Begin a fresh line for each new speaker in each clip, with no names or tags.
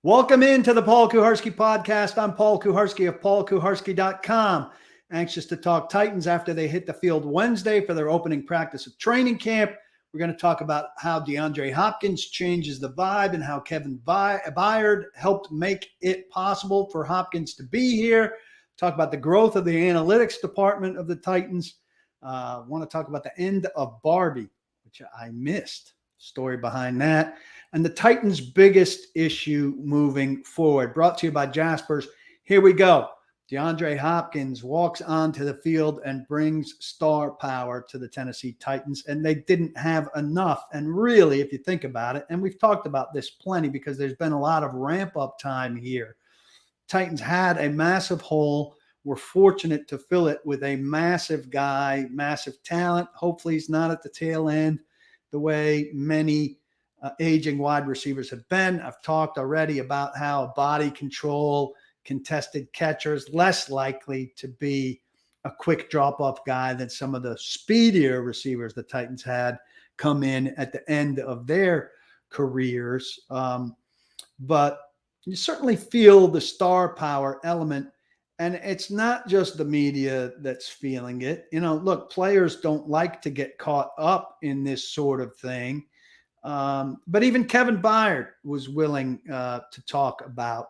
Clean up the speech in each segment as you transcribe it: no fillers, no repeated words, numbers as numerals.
Welcome into the Paul Kuharsky podcast. I'm Paul Kuharsky of paulkuharsky.com. Anxious to talk Titans after they hit the field Wednesday for their opening practice of training camp. We're going to talk about how DeAndre Hopkins changes the vibe and how Kevin Byard helped make it possible for Hopkins to be here. Talk about the growth of the analytics department of the Titans. Want to talk about the end of Barbie, which I missed. Story behind that. And the Titans' biggest issue moving forward. Brought to you by Jaspers. Here we go. DeAndre Hopkins walks onto the field and brings star power to the Tennessee Titans. And they didn't have enough. And really, if you think about it, and we've talked about this plenty because there's been a lot of ramp-up time here. Titans had a massive hole. We're fortunate to fill it with a massive guy, massive talent. Hopefully he's not at the tail end the way many aging wide receivers have been. I've talked already about how body control, contested catchers, less likely to be a quick drop-off guy than some of the speedier receivers the Titans had come in at the end of their careers. But you certainly feel the star power element. And it's not just the media that's feeling it. You know, look, players don't like to get caught up in this sort of thing. But even Kevin Byard was willing to talk about,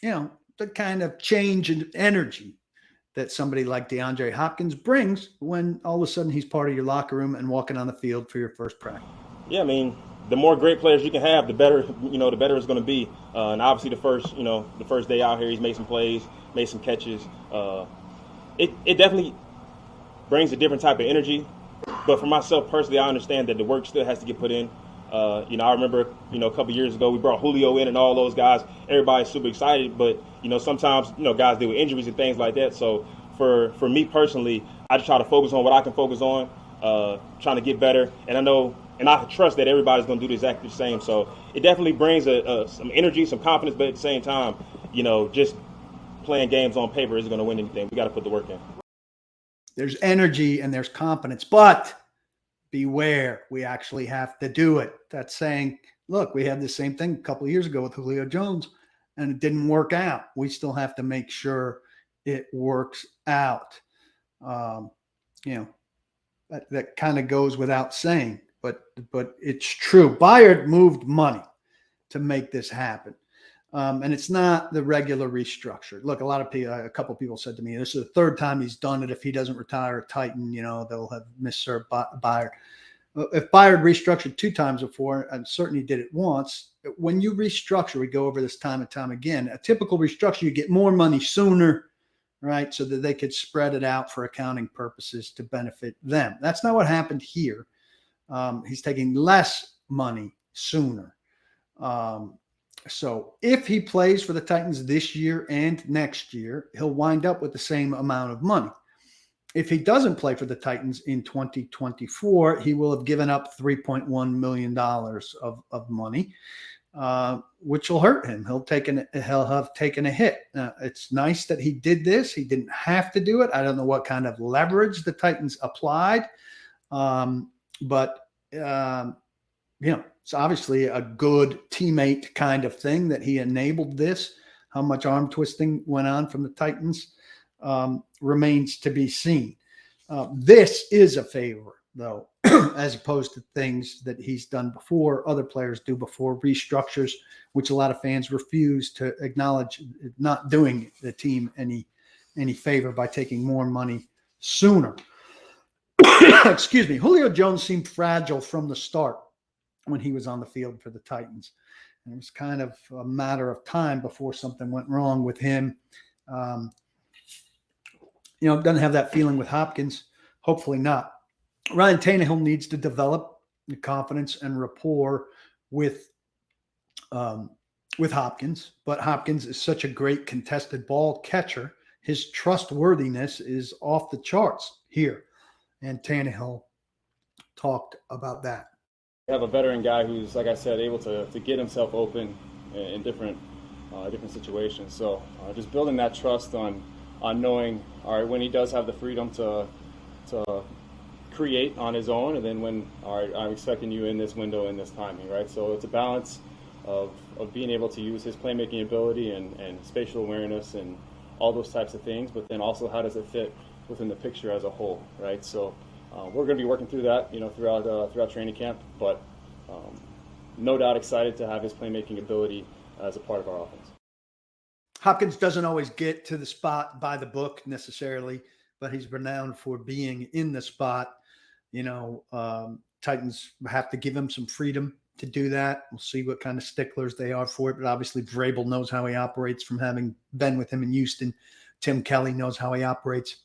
you know, the kind of change in energy that somebody like DeAndre Hopkins brings when all of a sudden he's part of your locker room and walking on the field for your first practice. Yeah,
I mean, the more great players you can have, the better, the better it's going to be. And obviously the first day out here, he's made some plays, made some catches. It definitely brings a different type of energy. But for myself personally, I understand that the work still has to get put in. I remember, a couple years ago, we brought Julio in and all those guys. Everybody's super excited, but, sometimes, guys deal with injuries and things like that. So for me personally, I just try to focus on what I can focus on, trying to get better. And I know, and I trust that everybody's going to do exactly the same. So it definitely brings some energy, some confidence, but at the same time, just playing games on paper isn't going to win anything. We got to put the work in.
There's energy and there's confidence, but beware, we actually have to do it. That's saying, look, we had the same thing a couple of years ago with Julio Jones, and it didn't work out. We still have to make sure it works out. That kind of goes without saying, but it's true. Byard moved money to make this happen. And it's not the regular restructure. Look, a couple of people said to me, this is the third time he's done it. If he doesn't retire a Titan, they'll have misserved Byard. If Byard restructured 2 times before, and certainly did it once, when you restructure, we go over this time and time again, a typical restructure, you get more money sooner, right? So that they could spread it out for accounting purposes to benefit them. That's not what happened here. He's taking less money sooner. So if he plays for the Titans this year and next year, he'll wind up with the same amount of money. If he doesn't play for the Titans in 2024, he will have given up $3.1 million of money, which will hurt him. He'll have taken a hit. It's nice that he did this. He didn't have to do it. I don't know what kind of leverage the Titans applied, but it's obviously a good teammate kind of thing that he enabled this. How much arm twisting went on from the Titans remains to be seen. This is a favor, though, as opposed to things that he's done before, other players do before, restructures, which a lot of fans refuse to acknowledge, not doing the team any favor by taking more money sooner. Excuse me. Julio Jones seemed fragile from the start when he was on the field for the Titans. And it was kind of a matter of time before something went wrong with him. Doesn't have that feeling with Hopkins. Hopefully not. Ryan Tannehill needs to develop the confidence and rapport with Hopkins. But Hopkins is such a great contested ball catcher. His trustworthiness is off the charts here. And Tannehill talked about that.
We have a veteran guy who's, like I said, able to get himself open in different situations. So just building that trust on knowing, all right, when he does have the freedom to create on his own, and then when, all right, I'm expecting you in this window in this timing, right? So it's a balance of of being able to use his playmaking ability and spatial awareness and all those types of things, but then also how does it fit within the picture as a whole, right? So we're going to be working through that, throughout training camp, but no doubt excited to have his playmaking ability as a part of our offense.
Hopkins doesn't always get to the spot by the book necessarily, but he's renowned for being in the spot. Titans have to give him some freedom to do that. We'll see what kind of sticklers they are for it, but obviously Vrabel knows how he operates from having been with him in Houston. Tim Kelly knows how he operates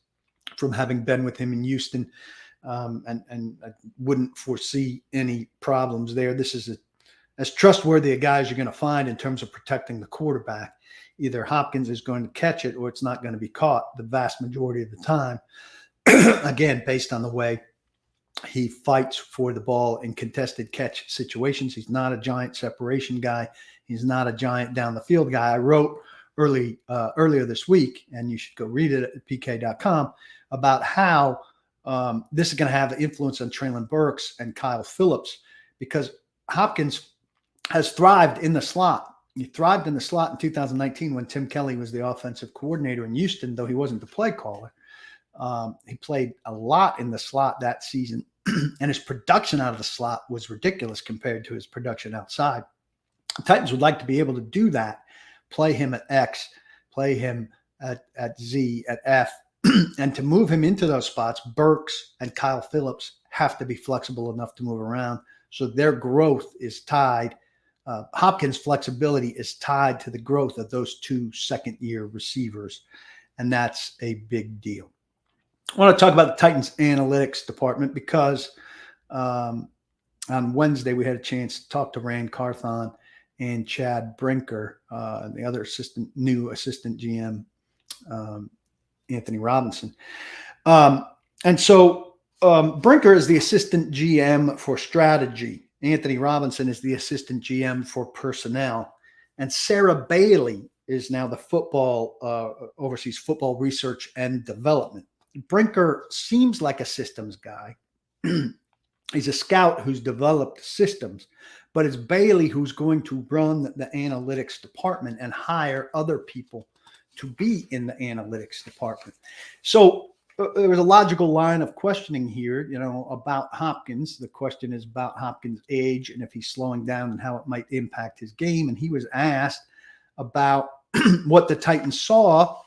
from having been with him in Houston, and I wouldn't foresee any problems there. This is as trustworthy a guy as you're going to find in terms of protecting the quarterback. Either Hopkins is going to catch it or it's not going to be caught the vast majority of the time. Again, based on the way he fights for the ball in contested catch situations. He's not a giant separation guy. He's not a giant down the field guy. I wrote earlier this week, and you should go read it at pk.com, about how this is going to have an influence on Traylon Burks and Kyle Phillips, because Hopkins has thrived in the slot. He thrived in the slot in 2019 when Tim Kelly was the offensive coordinator in Houston, though he wasn't the play caller. He played a lot in the slot that season, and his production out of the slot was ridiculous compared to his production outside. The Titans would like to be able to do that, play him at X, play him at Z, at F, and to move him into those spots, Burks and Kyle Phillips have to be flexible enough to move around. So their growth is tied. Hopkins' flexibility is tied to the growth of those two second-year receivers, and that's a big deal. I want to talk about the Titans analytics department because on Wednesday we had a chance to talk to Rand Carthon and Chad Brinker, the other new assistant GM, Anthony Robinson. And so Brinker is the assistant GM for strategy. Anthony Robinson is the assistant GM for personnel. And Sarah Bailey is now the oversees football research and development. Brinker seems like a systems guy. He's a scout who's developed systems, but it's Bailey who's going to run the analytics department and hire other people to be in the analytics department. So there was a logical line of questioning here, about Hopkins. The question is about Hopkins' age and if he's slowing down and how it might impact his game. And he was asked about what the Titans saw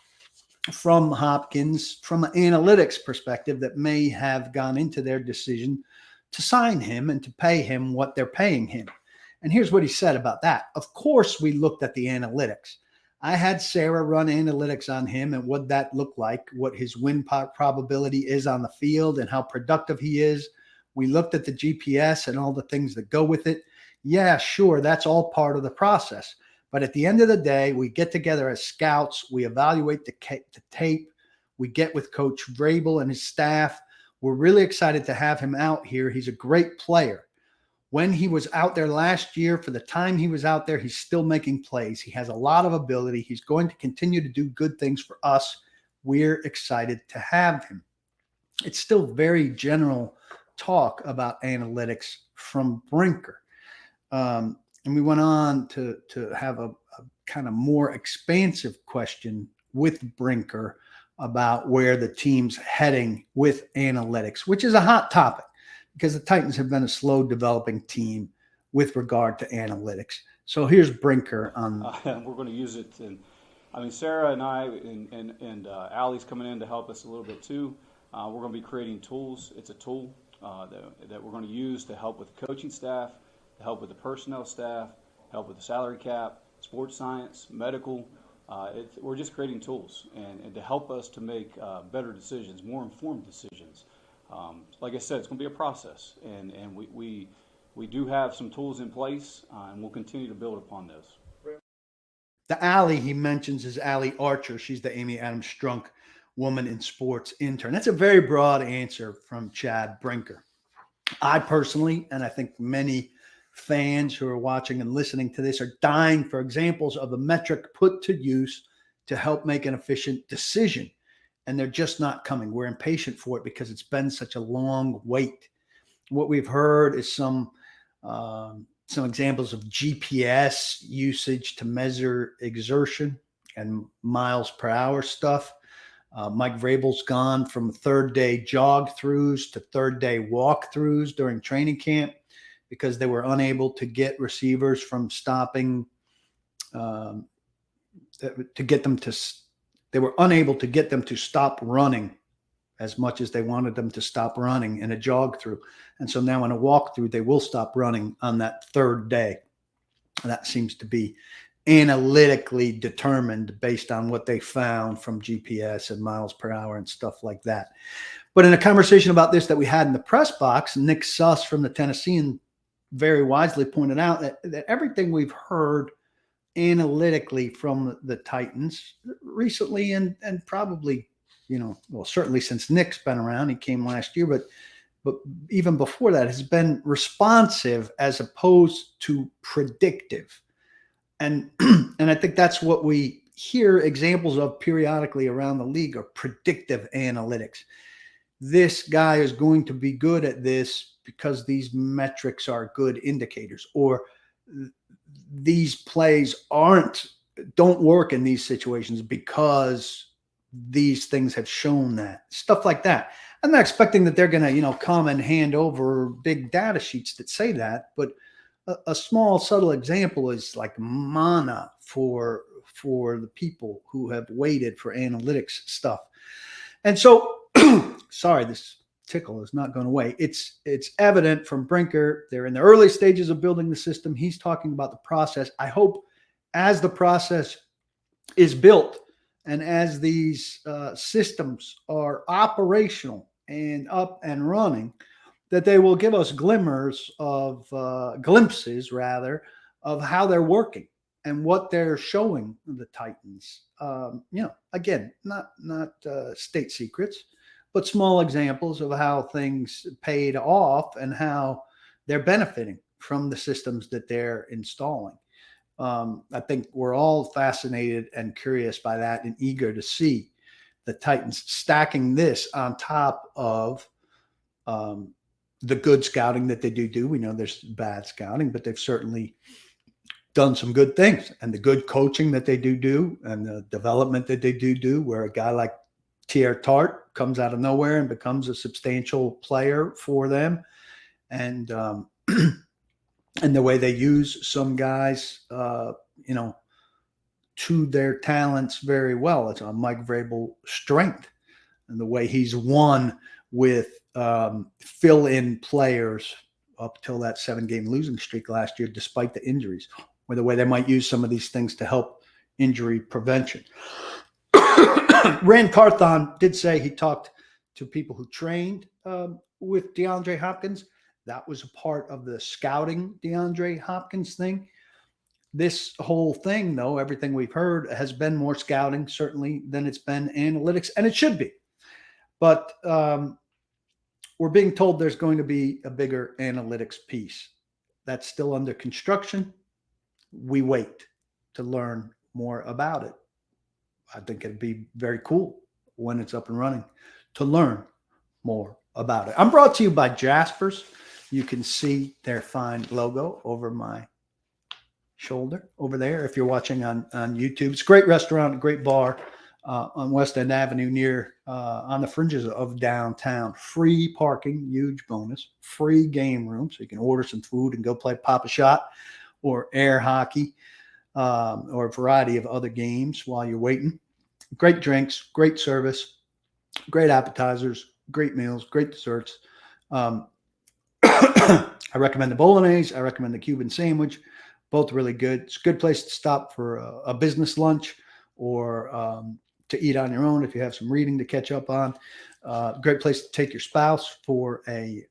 from Hopkins from an analytics perspective that may have gone into their decision to sign him and to pay him what they're paying him. And here's what he said about that. Of course, we looked at the analytics. I had Sarah run analytics on him and what that looked like, what his win probability is on the field and how productive he is. We looked at the GPS and all the things that go with it. Yeah, sure, that's all part of the process. But at the end of the day, we get together as scouts. We evaluate the tape. We get with Coach Vrabel and his staff. We're really excited to have him out here. He's a great player. When he was out there last year, for the time he was out there, he's still making plays. He has a lot of ability. He's going to continue to do good things for us. We're excited to have him. It's still very general talk about analytics from Brinker. And we went on to have a kind of more expansive question with Brinker about where the team's heading with analytics, which is a hot topic because the Titans have been a slow developing team with regard to analytics. So here's Brinker on.
We're going to use it. And Sarah and I and Allie's coming in to help us a little bit too. We're going to be creating tools. It's a tool that we're going to use to help with the coaching staff, to help with the personnel staff, help with the salary cap, sports science, medical. We're just creating tools and to help us to make better decisions, more informed decisions. Like I said, it's going to be a process, and we do have some tools in place, and we'll continue to build upon those.
The Allie he mentions is Allie Archer. She's the Amy Adams Strunk Woman in Sports intern. That's a very broad answer from Chad Brinker. I personally, and I think many fans who are watching and listening to this are dying for examples of the metric put to use to help make an efficient decision. And they're just not coming. We're impatient for it because it's been such a long wait. What we've heard is some some examples of GPS usage to measure exertion and miles per hour stuff. Mike Vrabel's gone from third day jog throughs to third day walk throughs during training camp because they were unable to get receivers from stopping they were unable to get them to stop running as much as they wanted them to stop running in a jog through. And so now in a walk through, they will stop running on that third day. That seems to be analytically determined based on what they found from GPS and miles per hour and stuff like that. But in a conversation about this that we had in the press box, Nick Suss from the Tennessean very wisely pointed out that everything we've heard analytically from the Titans recently and probably, certainly since Nick's been around, he came last year, but even before that has been responsive as opposed to predictive. And I think that's what we hear examples of periodically around the league are predictive analytics. This guy is going to be good at this because these metrics are good indicators, or these plays don't work in these situations because these things have shown that, stuff like that. I'm not expecting that they're going to, come and hand over big data sheets that say that, but a small subtle example is like mana for the people who have waited for analytics stuff. And so, sorry, this tickle is not going away. It's evident from Brinker. They're in the early stages of building the system. He's talking about the process. I hope as the process is built and as these systems are operational and up and running, that they will give us glimpses of how they're working and what they're showing the Titans. Again, not state secrets, but small examples of how things paid off and how they're benefiting from the systems that they're installing. I think we're all fascinated and curious by that and eager to see the Titans stacking this on top of the good scouting that they do. We know there's bad scouting, but they've certainly done some good things, and the good coaching that they do and the development that they do, where a guy like Tier Tart comes out of nowhere and becomes a substantial player for them. And and the way they use some guys, to their talents very well. It's on Mike Vrabel's strength and the way he's won with fill-in players up till that 7-game losing streak last year, despite the injuries, or the way they might use some of these things to help injury prevention. Rand Carthon did say he talked to people who trained with DeAndre Hopkins. That was a part of the scouting DeAndre Hopkins thing. This whole thing, though, everything we've heard has been more scouting, certainly, than it's been analytics, and it should be. But we're being told there's going to be a bigger analytics piece. That's still under construction. We wait to learn more about it. I think it'd be very cool when it's up and running to learn more about it. I'm brought to you by Jasper's. You can see their fine logo over my shoulder over there if you're watching on YouTube. It's a great restaurant, a great bar on West End Avenue near on the fringes of downtown. Free parking, huge bonus. Free game room, so you can order some food and go play pop a shot or air hockey or a variety of other games while you're waiting. Great drinks, great service, great appetizers, great meals, great desserts. I recommend the bolognese. I recommend the Cuban sandwich. Both really good. It's a good place to stop for a business lunch or to eat on your own if you have some reading to catch up on. Great place to take your spouse for an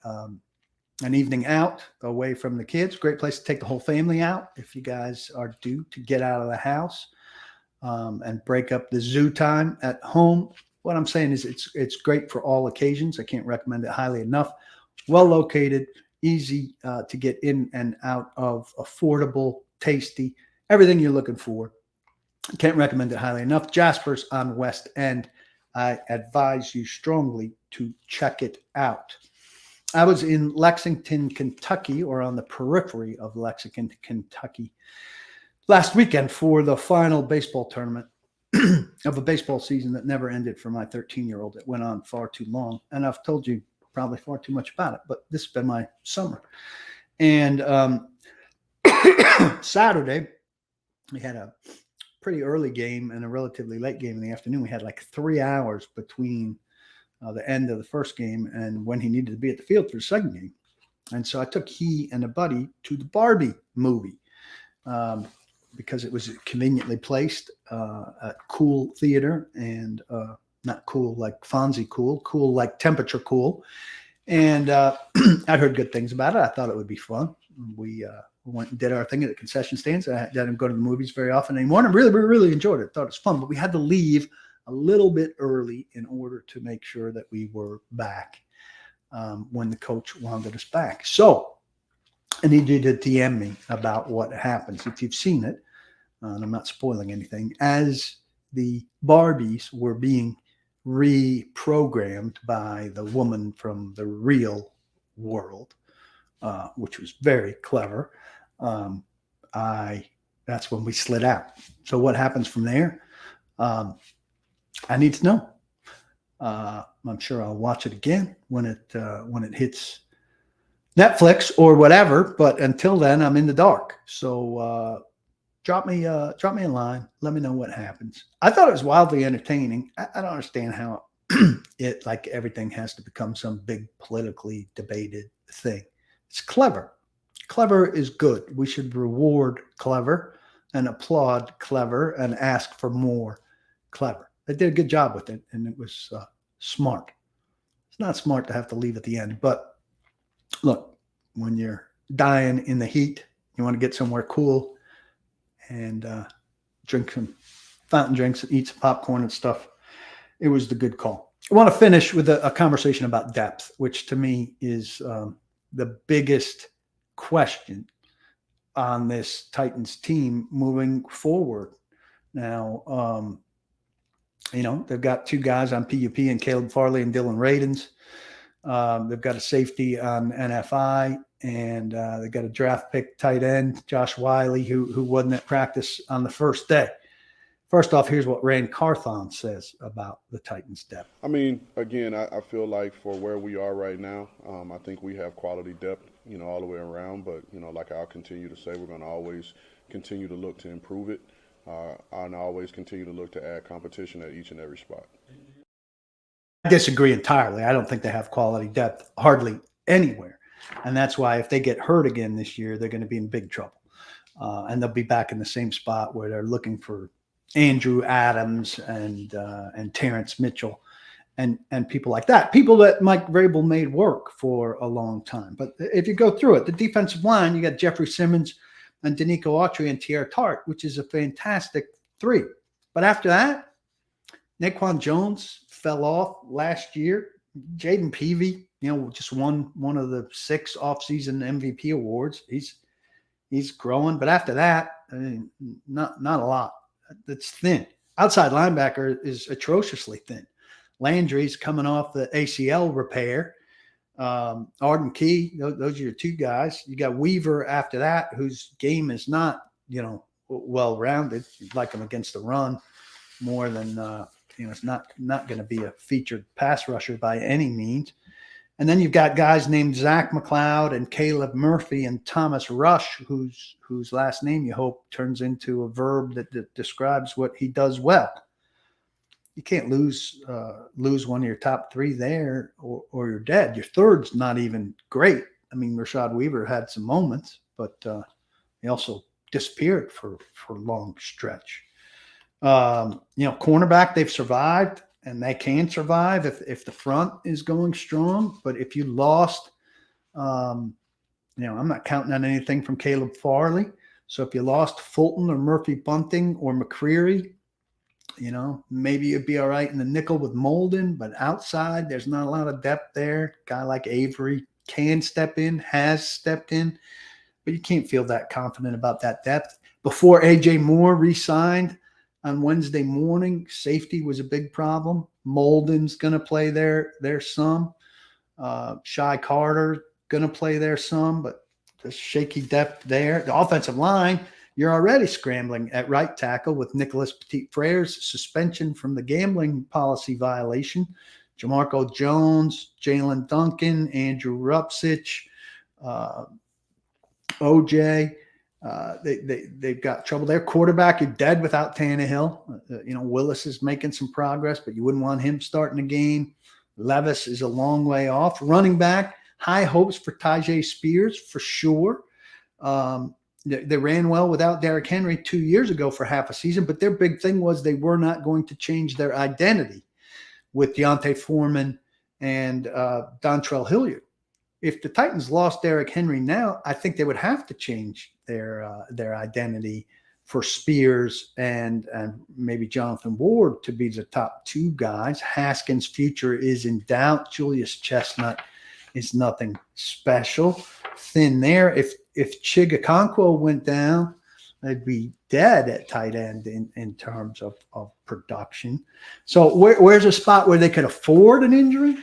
evening out away from the kids. Great place to take the whole family out if you guys are due to get out of the house and break up the zoo time at home. What I'm saying is it's great for all occasions. I can't recommend it highly enough. Well located, easy to get in and out of, affordable, tasty, everything you're looking for. Can't recommend it highly enough. Jasper's on West End. I advise you strongly to check it out. I was in Lexington, Kentucky, or on the periphery of Lexington, Kentucky, last weekend for the final baseball tournament of a baseball season that never ended for my 13-year-old. It went on far too long. And I've told you probably far too much about it, but this has been my summer. And Saturday, we had a pretty early game and a relatively late game in the afternoon. We had like 3 hours between the end of the first game and when he needed to be at the field for the second game. And so I took he and a buddy to the Barbie movie because it was conveniently placed at Cool Theater, and not cool like Fonzie cool like temperature cool. And I'd heard good things about it. I thought it would be fun. We went and did our thing at the concession stands. I didn't go to the movies very often anymore, and we really enjoyed it. Thought it was fun, but we had to leave a little bit early in order to make sure that we were back when the coach wanted us back. So I need you to DM me about what happens if you've seen it. And I'm not spoiling anything. As the Barbies were being reprogrammed by the woman from the real world, which was very clever, that's when we slid out. So what happens from there? I need to know. I'm sure I'll watch it again when it hits Netflix or whatever. But until then, I'm in the dark. So drop me a line. Let me know what happens. I thought it was wildly entertaining. I don't understand how it, like everything, has to become some big politically debated thing. It's clever. Clever is good. We should reward clever and applaud clever and ask for more clever. They did a good job with it, and it was smart. It's not smart to have to leave at the end, but look, when you're dying in the heat, you want to get somewhere cool and drink some fountain drinks and eat some popcorn and stuff. It was the good call. I want to finish with a conversation about depth, which to me is the biggest question on this Titans team moving forward. Now, they've got two guys on PUP and Caleb Farley and Dylan Radins. They've got a safety on NFI, and they've got a draft pick tight end, Josh Wiley, who wasn't at practice on the first day. First off, here's what Rand Carthon says about the Titans' depth.
I mean, again, I feel like for where we are right now, I think we have quality depth, all the way around. But, like I'll continue to say, we're going to always continue to look to improve it. And always continue to look to add competition at each and every spot.
I disagree entirely. I don't think they have quality depth hardly anywhere. And that's why if they get hurt again this year, they're going to be in big trouble. And they'll be back in the same spot where they're looking for Andrew Adams and Terrence Mitchell and people like that. People that Mike Vrabel made work for a long time. But if you go through it, the defensive line, you got Jeffrey Simmons and Danico Autry and Tierre Tart, which is a fantastic three. But after that, Naquan Jones fell off last year. Jaden Peavy, just won one of the 6 offseason MVP awards. He's growing. But after that, not a lot. It's thin. Outside linebacker is atrociously thin. Landry's coming off the ACL repair. Arden Key, those are your two guys. You got Weaver after that, whose game is not, well-rounded. You'd like him against the run more than, it's not going to be a featured pass rusher by any means. And then you've got guys named Zach McLeod and Caleb Murphy and Thomas Rush, whose last name you hope turns into a verb that describes what he does well. You can't lose one of your top 3 there or you're dead. Your third's not even great. I mean, Rashad Weaver had some moments, but he also disappeared for a long stretch. Cornerback, they've survived, and they can survive if the front is going strong. But if you lost, I'm not counting on anything from Caleb Farley. So if you lost Fulton or Murphy Bunting or McCreary, maybe you'd be all right in the nickel with Molden, but outside, there's not a lot of depth there. Guy like Avery can step in, has stepped in, but you can't feel that confident about that depth. Before A.J. Moore re-signed on Wednesday morning, safety was a big problem. Molden's going to play there some. Shy Carter going to play there some, but just shaky depth there. The offensive line, you're already scrambling at right tackle with Nicholas Petit-Frere's suspension from the gambling policy violation. Jamarco Jones, Jalen Duncan, Andrew Rupsich, OJ. They've got trouble there. Quarterback, you're dead without Tannehill. Willis is making some progress, but you wouldn't want him starting the game. Levis is a long way off. Running back, high hopes for Tyjae Spears for sure. They ran well without Derrick Henry 2 years ago for half a season, but their big thing was they were not going to change their identity with Deontay Foreman and Dontrell Hilliard. If the Titans lost Derrick Henry now, I think they would have to change their identity for Spears and maybe Jonathan Ward to be the top two guys. Haskins' future is in doubt. Julius Chestnut is nothing special. Thin there. If Chigakonkwo went down, they'd be dead at tight end in terms of production. So where's a spot where they could afford an injury?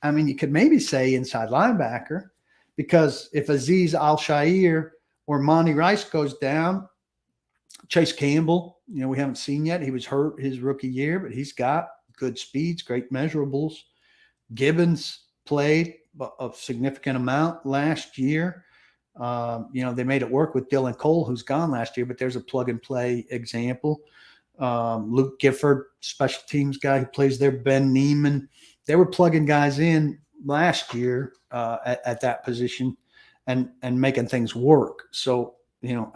I mean, you could maybe say inside linebacker, because if Azeez Al-Shaair or Monty Rice goes down, Chase Campbell, we haven't seen yet. He was hurt his rookie year, but he's got good speeds, great measurables. Gibbons played a significant amount last year. They made it work with Dylan Cole, who's gone last year, but there's a plug-and-play example. Luke Gifford, special teams guy who plays there, Ben Neiman. They were plugging guys in last year at that position and making things work. So,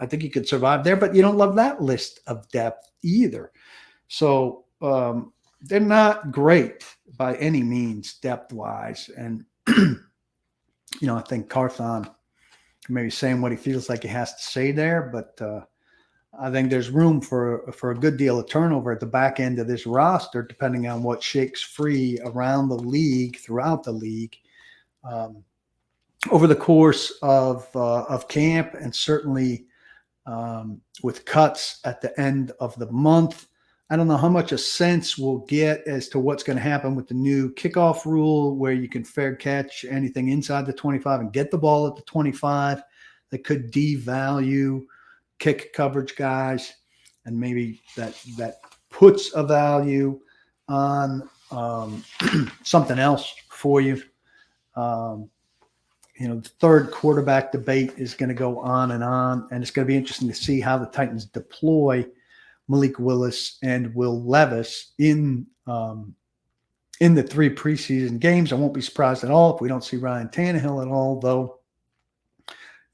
I think you could survive there, but you don't love that list of depth either. So they're not great by any means depth-wise. And, I think Carthon maybe saying what he feels like he has to say there, but I think there's room for a good deal of turnover at the back end of this roster, depending on what shakes free around the league, throughout the league, over the course of camp, and certainly with cuts at the end of the month. I don't know how much a sense we'll get as to what's going to happen with the new kickoff rule, where you can fair catch anything inside the 25 and get the ball at the 25. That could devalue kick coverage guys, and maybe that puts a value on something else for you. The third quarterback debate is going to go on, and it's going to be interesting to see how the Titans deploy Malik Willis and Will Levis in the 3 preseason games. I won't be surprised at all if we don't see Ryan Tannehill at all, though.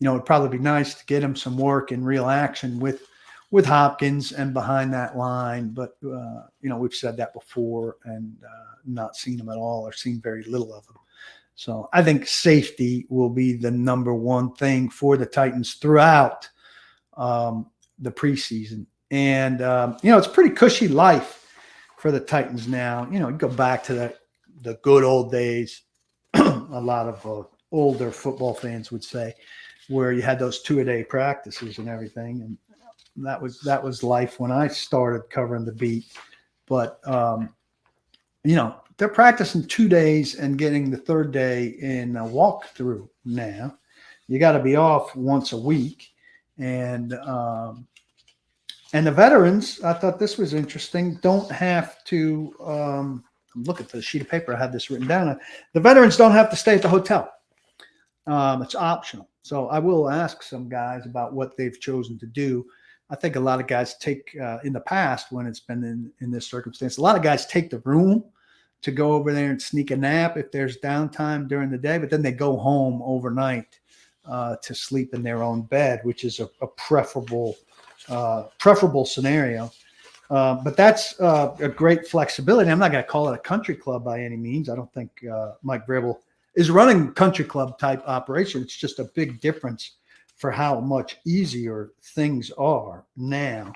It'd probably be nice to get him some work in real action with Hopkins and behind that line. But, we've said that before and not seen him at all, or seen very little of him. So I think safety will be the number one thing for the Titans throughout the preseason. And, it's a pretty cushy life for the Titans now. You go back to the good old days, a lot of older football fans would say, where you had those 2-a-day practices and everything. And that was life when I started covering the beat. But, they're practicing 2 days and getting the third day in a walkthrough now. You got to be off once a week. And the veterans, I thought this was interesting, don't have to look at the sheet of paper. I had this written down. The veterans don't have to stay at the hotel. It's optional. So I will ask some guys about what they've chosen to do. I think a lot of guys take, in the past when it's been in this circumstance, a lot of guys take the room to go over there and sneak a nap if there's downtime during the day, but then they go home overnight to sleep in their own bed, which is a preferable scenario. But that's a great flexibility. I'm not going to call it a country club by any means. I don't think Mike Vrabel is running country club type operation. It's just a big difference for how much easier things are now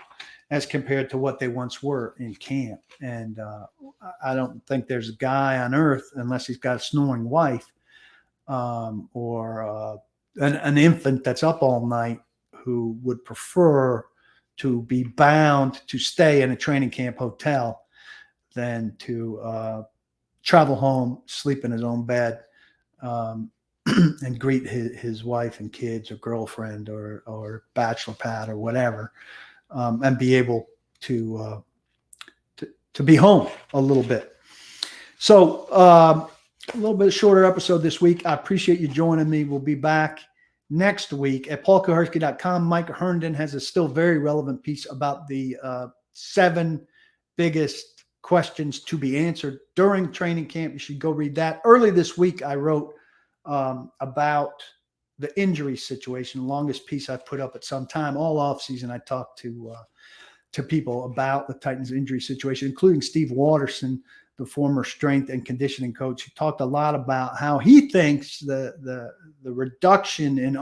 as compared to what they once were in camp. And I don't think there's a guy on earth, unless he's got a snoring wife or an infant that's up all night, who would prefer to be bound to stay in a training camp hotel than to travel home, sleep in his own bed and greet his wife and kids or girlfriend or bachelor pad or whatever, and be able to be home a little bit. So a little bit shorter episode this week. I appreciate you joining me. We'll be back next week at paulkuharsky.com. Mike Herndon has a still very relevant piece about the 7 biggest questions to be answered during training camp. You should go read that. Early this week, I wrote about the injury situation, longest piece I've put up at some time. All offseason, I talked to people about the Titans injury situation, including Steve Watterson, the former strength and conditioning coach, who talked a lot about how he thinks the reduction in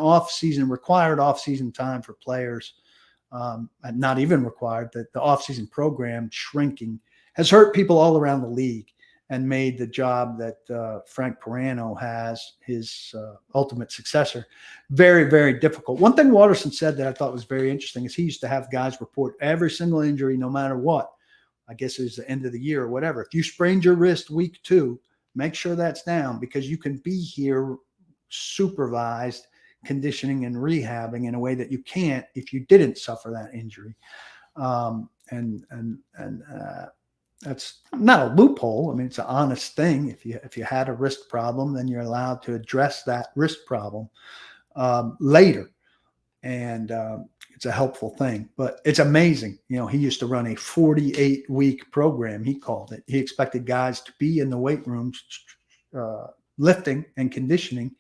required off-season time for players, and not even required, that the off-season program has hurt people all around the league and made the job that Frank Pirano has, his ultimate successor, very, very difficult. One thing Watterson said that I thought was very interesting is he used to have guys report every single injury, no matter what. I guess it was the end of the year or whatever. If you sprained your wrist week 2, make sure that's down, because you can be here supervised conditioning and rehabbing in a way that you can't if you didn't suffer that injury. That's not a loophole. I mean, it's an honest thing. If you had a wrist problem, then you're allowed to address that wrist problem later. And it's a helpful thing, but it's amazing. He used to run a 48-week program. He called it. He expected guys to be in the weight rooms, lifting and conditioning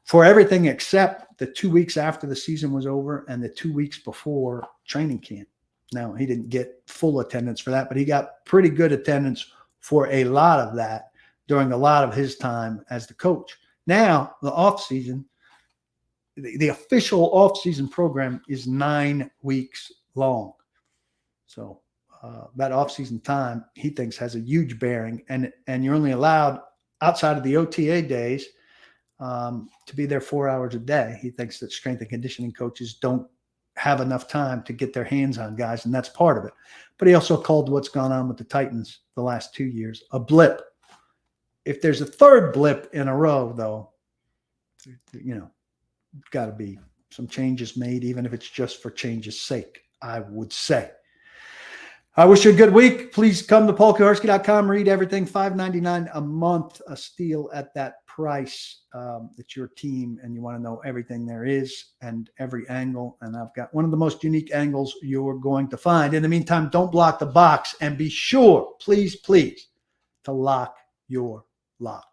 for everything except the 2 weeks after the season was over and the 2 weeks before training camp. Now, he didn't get full attendance for that, but he got pretty good attendance for a lot of that during a lot of his time as the coach. Now, the offseason, the official off-season program is 9 weeks long. So that off-season time, he thinks, has a huge bearing. And you're only allowed, outside of the OTA days, to be there 4 hours a day. He thinks that strength and conditioning coaches don't have enough time to get their hands on guys, and that's part of it. But he also called what's gone on with the Titans the last 2 years a blip. If there's a third blip in a row, though, got to be some changes made, even if it's just for change's sake, I would say. I wish you a good week. Please come to paulkuharsky.com. Read everything. $5.99 a month, a steal at that price. It's your team, and you want to know everything there is and every angle. And I've got one of the most unique angles you're going to find. In the meantime, don't block the box, and be sure, please, to lock your lock.